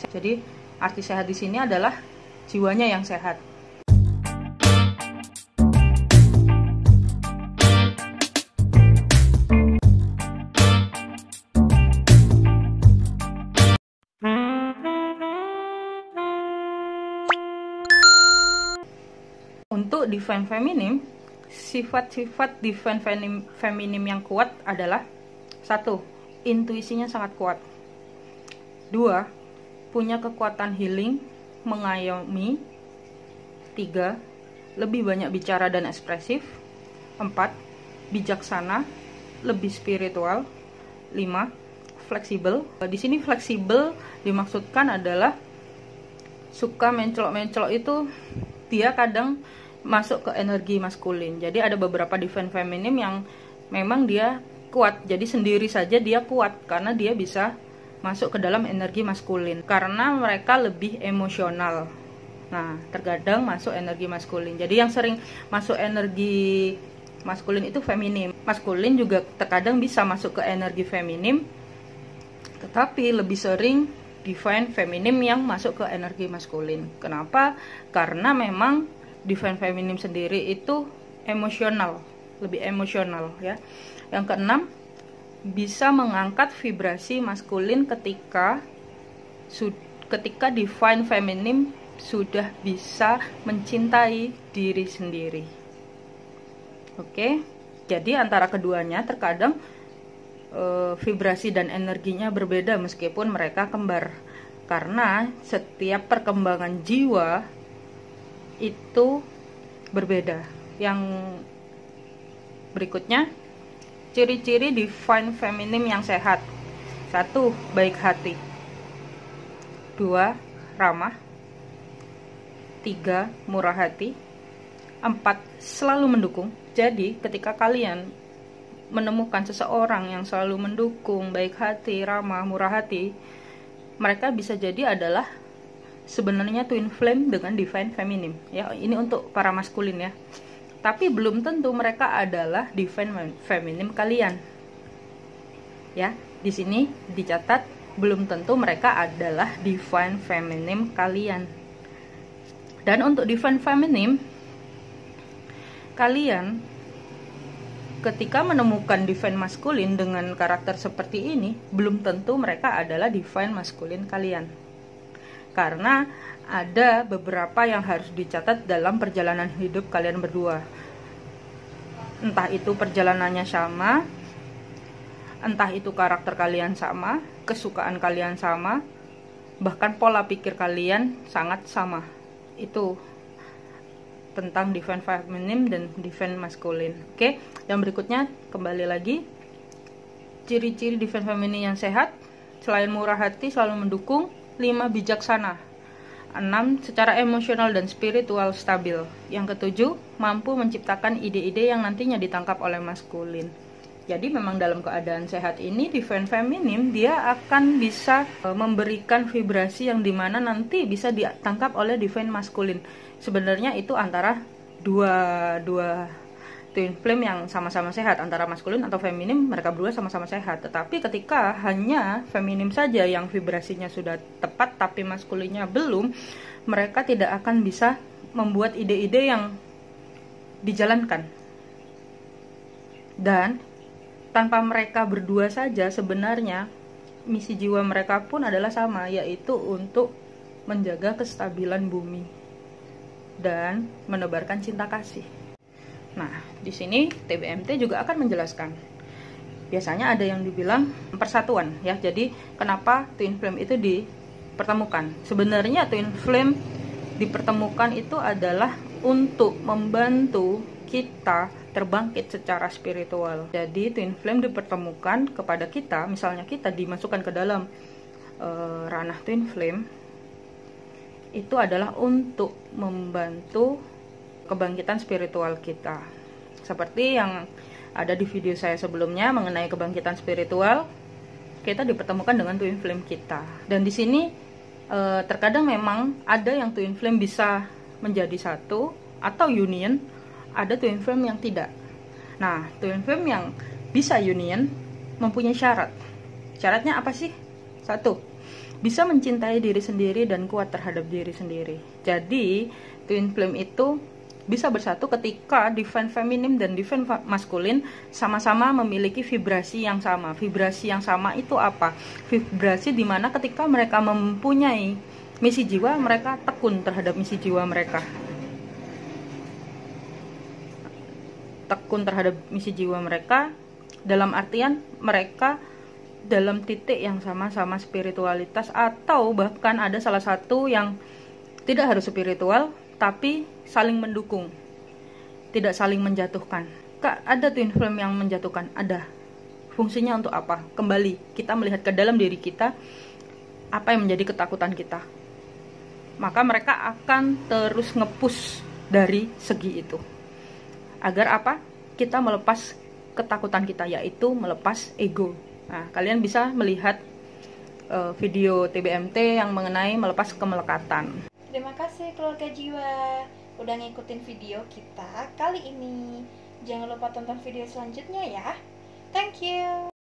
Jadi arti sehat di sini adalah jiwanya yang sehat. Untuk divine feminim, sifat-sifat divine feminim yang kuat adalah: 1. Intuisinya sangat kuat. 2. Punya kekuatan healing, mengayomi. 3. Lebih banyak bicara dan ekspresif. 4. Bijaksana, lebih spiritual. 5. Fleksibel. Di sini fleksibel dimaksudkan adalah suka mencolok-mencolok itu dia kadang masuk ke energi maskulin. Jadi ada beberapa divine feminim yang memang dia kuat. Jadi sendiri saja dia kuat karena dia bisa masuk ke dalam energi maskulin. Karena mereka lebih emosional. Nah, terkadang masuk energi maskulin. Jadi yang sering masuk energi maskulin itu feminim. Maskulin juga terkadang bisa masuk ke energi feminim, tetapi lebih sering divine feminim yang masuk ke energi maskulin. Kenapa? Karena memang divine feminim sendiri itu emosional, lebih emosional ya. Yang keenam, bisa mengangkat vibrasi maskulin ketika divine feminim sudah bisa mencintai diri sendiri. Oke, jadi antara keduanya terkadang vibrasi dan energinya berbeda meskipun mereka kembar, karena setiap perkembangan jiwa itu berbeda. Yang berikutnya, ciri-ciri divine feminim yang sehat. 1. Baik hati. 2. Ramah. 3. Murah hati. 4. Selalu mendukung. Jadi ketika kalian menemukan seseorang yang selalu mendukung, baik hati, ramah, murah hati, mereka bisa jadi adalah sebenarnya twin flame dengan divine feminim ya. Ini untuk para maskulin ya. Tapi belum tentu mereka adalah divine feminim kalian. Ya, di sini dicatat belum tentu mereka adalah divine feminim kalian. Dan untuk divine feminim kalian ketika menemukan divine maskulin dengan karakter seperti ini, belum tentu mereka adalah divine maskulin kalian. Karena ada beberapa yang harus dicatat dalam perjalanan hidup kalian berdua. Entah itu perjalanannya sama, entah itu karakter kalian sama, kesukaan kalian sama, bahkan pola pikir kalian sangat sama. Itu tentang divine feminim dan divine maskulin. Oke, yang berikutnya kembali lagi, ciri-ciri divine feminim yang sehat. Selain murah hati, selalu mendukung. 5. Bijaksana. 6. Secara emosional dan spiritual stabil. Yang ketujuh, mampu menciptakan ide-ide yang nantinya ditangkap oleh maskulin. Jadi memang dalam keadaan sehat ini, divine feminim dia akan bisa memberikan vibrasi yang dimana nanti bisa ditangkap oleh divine maskulin. Sebenarnya itu antara dua twin flame yang sama-sama sehat, antara maskulin atau feminim, mereka berdua sama-sama sehat. Tetapi ketika hanya feminim saja yang vibrasinya sudah tepat tapi maskulinnya belum, mereka tidak akan bisa membuat ide-ide yang dijalankan. Dan tanpa mereka berdua saja sebenarnya misi jiwa mereka pun adalah sama, yaitu untuk menjaga kestabilan bumi dan menebarkan cinta kasih. Nah, di sini TBMT juga akan menjelaskan. Biasanya ada yang dibilang persatuan ya. Jadi kenapa twin flame itu dipertemukan? Sebenarnya twin flame dipertemukan itu adalah untuk membantu kita terbangkit secara spiritual. Jadi twin flame dipertemukan kepada kita, misalnya kita dimasukkan ke dalam ranah twin flame, itu adalah untuk membantu kebangkitan spiritual kita. Seperti yang ada di video saya sebelumnya mengenai kebangkitan spiritual, kita dipertemukan dengan twin flame kita. Dan di sini terkadang memang ada yang twin flame bisa menjadi satu atau union, ada twin flame yang tidak. Nah, twin flame yang bisa union mempunyai syarat. Syaratnya apa sih? 1. bisa mencintai diri sendiri dan kuat terhadap diri sendiri. Jadi twin flame itu bisa bersatu ketika divine feminim dan divine maskulin sama-sama memiliki vibrasi yang sama. Vibrasi yang sama itu apa? Vibrasi dimana ketika mereka mempunyai misi jiwa, mereka tekun terhadap misi jiwa mereka. Tekun terhadap misi jiwa mereka dalam artian mereka dalam titik yang sama-sama spiritualitas, atau bahkan ada salah satu yang tidak harus spiritual tapi saling mendukung, tidak saling menjatuhkan. Kak, ada twin flame yang menjatuhkan? Ada. Fungsinya untuk apa? Kembali kita melihat ke dalam diri kita, apa yang menjadi ketakutan kita, maka mereka akan terus nge-push dari segi itu. Agar apa? Kita melepas ketakutan kita, yaitu melepas ego. Nah, kalian bisa melihat video TBMT yang mengenai melepas kemelekatan. Terima kasih keluarga jiwa udah ngikutin video kita kali ini. Jangan lupa tonton video selanjutnya ya. Thank you.